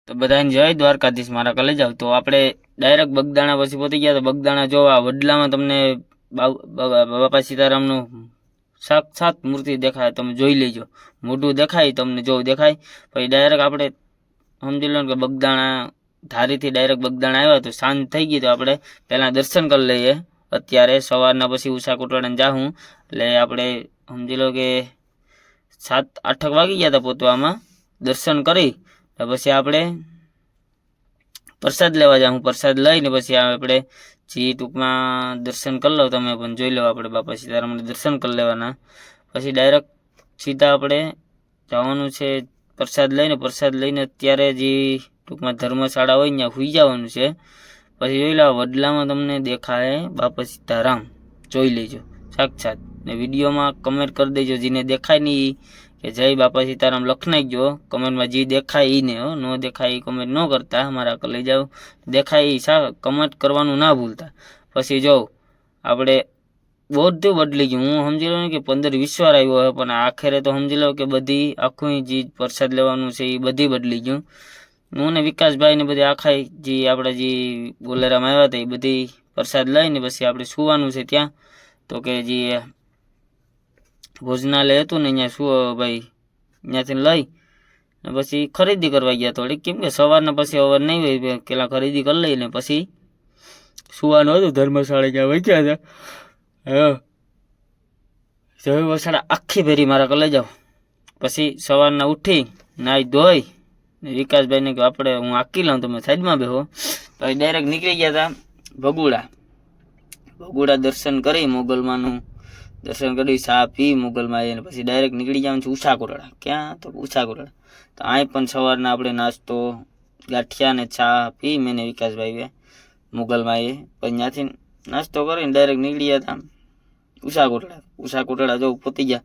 તો બધાને જય દ્વારકાધીશ મારા કલે જાવ. તો આપણે ડાયરેક્ટ બગદાણા પછી પહોંચી ગયા. તો બગદાણા જોવા વડલામાં તમને બાપા સીતારામનું સાક્ષાત મૂર્તિ દેખાય, તમે જોઈ લેજો. મોઢું દેખાય તમને, જો દેખાય. પછી ડાયરેક્ટ આપણે સમજી લો કે બગદાણા ધારીથી ડાયરેક્ટ બગદાણા આવ્યા. તો સાંજ થઈ ગઈ, તો આપણે પહેલાં દર્શન કરી લઈએ. અત્યારે સવારના પછી ઉષા કોટવાડાને જાઉં એટલે આપણે સમજી લો કે 7-8 વાગી ગયા હતા પહોંચવામાં. દર્શન કરી પછી આપણે પ્રસાદ લેવા જાઉં. પ્રસાદ લઈને પછી આપણે જે ટૂંકમાં દર્શન કરી લો, તમે પણ જોઈ લો. આપણે બાપા સીતારામને દર્શન કરી લેવાના. પછી ડાયરેક્ટ સીધા આપણે જવાનું છે પ્રસાદ લઈને અત્યારે જે ટૂંકમાં ધર્મશાળા હોય ત્યાં સુઈ જવાનું છે. પછી જોઈ લો વડલામાં તમને દેખાય બાપા સીતારામ, જોઈ લેજો સાક્ષાત. ને વિડીયોમાં કમેન્ટ કરી દેજો, જેને દેખાય નહીં કે જય બાપા સીતારામ લખ નાખજો કમેન્ટમાં. જે દેખાય એને, ન દેખાય એ કમેન્ટ ન કરતા. મારા લઈ જાઓ, દેખાય એ કમેન્ટ કરવાનું ના ભૂલતા. પછી જો આપણે બધું બદલી ગયું. હું સમજી લો ને કે 15-20 વાર આવ્યો હોય, પણ આખરે તો સમજી લો કે બધી આખું જે પ્રસાદ લેવાનું છે એ બધી બદલી ગયું. હું ને વિકાસભાઈ ને બધી આખા જે આપણે જે બોલેરામાં આવ્યા હતા એ બધી પ્રસાદ લઈને પછી આપણે સુવાનું છે ત્યાં. તો કે જે ભોજનાલય હતું ને અહીંયા શું ભાઈ, ત્યાંથી લઈ ને પછી ખરીદી કરવા ગયા થોડીક, કેમ કે સવારના પછી અવર નહીં હોય, પેલા ખરીદી કરી લઈને પછી સુવાનું હતું. ધર્મશાળા ત્યાં વચ્યા હતા. જય વસાડા આખી ભેરી મારા કલે જાઓ. પછી સવારના ઉઠી નાહી ધોઈ વિકાસભાઈને કે આપણે હું આકી લઉં, તમે સાઈડમાં બેહો. પછી ડાયરેક્ટ નીકળી ગયા હતા ભગુડા દર્શન કરી, મોગલમાનું દર્શન કરી, ચા પી મોગલમાં આવીને પછી ડાયરેક્ટ નીકળી જવાનું છે ઉષા કોટડા. ક્યાં? તો ઉષા કોટડા. તો અહીં પણ સવારના આપણે નાસ્તો ગાંઠિયા ને ચા પી મેં ને વિકાસભાઈએ મોગલમાં આવીએ. પછી ત્યાંથી નાસ્તો કરીને ડાયરેક્ટ નીકળી ગયા હતા ઉષા કોટડા જો પહોંચી ગયા.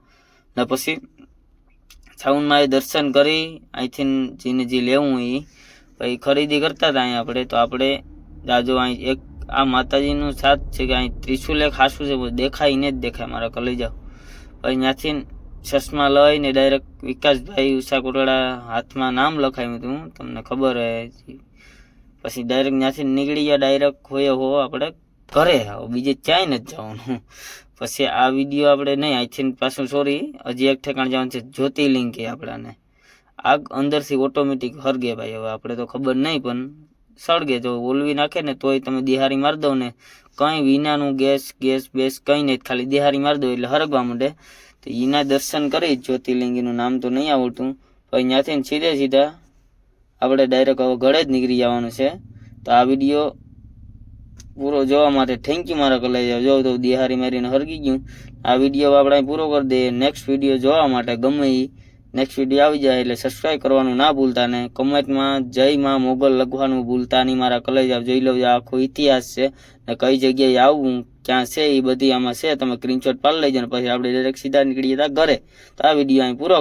ને પછી સાઉન્ડમાં એ દર્શન કરી અહીંથી જેને જે લેવું એ પછી ખરીદી કરતા હતા. અહીં આપણે તો આપણે જાજો અહીં એક આ માતાજીનું સાથ છે કે અહીં ત્રિશુલ એક ખાસું છે, દેખાય ને જ દેખાય મારા કલે જાઓ. પછી ત્યાંથી ચશ્મા લઈને ડાયરેક્ટ વિકાસભાઈ ઉષા કોટડા હાથમાં નામ લખાવ્યું હતું, તમને ખબર હોય. પછી ડાયરેક્ટ ત્યાંથી નીકળી ગયા. ડાયરેક્ટ હોય આપણે ઘરે, બીજે ક્યાંય નથી જવાનું. પછી આ વિડીયો આપણે નહીં, અહીંથી પાછું સોરી હજી એક ઠેકાણ જવાનું છે જ્યોતિર્લિંગ કે આપણાને આગ અંદરથી ઓટોમેટિક હરગે ભાઈ. હવે આપણે તો ખબર નહીં પણ સળગે, જો ઓલવી નાખે ને તોય તમે દિહારી મારી દો ને કંઈ વિનાનું ગેસ બેસ કંઈ નહીં, ખાલી દિહારી મારી દો એટલે હરગવા માંડે. તો એના દર્શન કરી, જ્યોતિર્લિંગનું નામ તો નહીં આવડતું. પછી ત્યાંથી સીધા આપણે ડાયરેક્ટ હવે ઘરે જ નીકળી જવાનું છે. તો આ વિડીયો પૂરો જોવા માટે થેન્ક યુ મારા કલાઈ. જો તો દિહારી મારીને હરગી ગયું. આ વિડીયો આપણે પૂરો કરી દઈએ. નેક્સ્ટ વિડીયો જોવા માટે ગમે એ નેક્સ્ટ વિડીયો આવી જાય એટલે સબસ્ક્રાઈબ કરવાનું ના ભૂલતા, ને કમેન્ટમાં જય માં મોગલ લખવાનું ભૂલતા નહીં. મારા કલાઈ જાવ, જોઈ લો આખો ઇતિહાસ છે ને કઈ જગ્યાએ આવવું ક્યાં છે એ બધી આમાં છે. તમે સ્ક્રીનશોટ પાડી લેજો ને પછી આપણે ડાયરેક્ટ સીધા નીકળી જતા ઘરે. તો આ વિડીયો અહીં પૂરો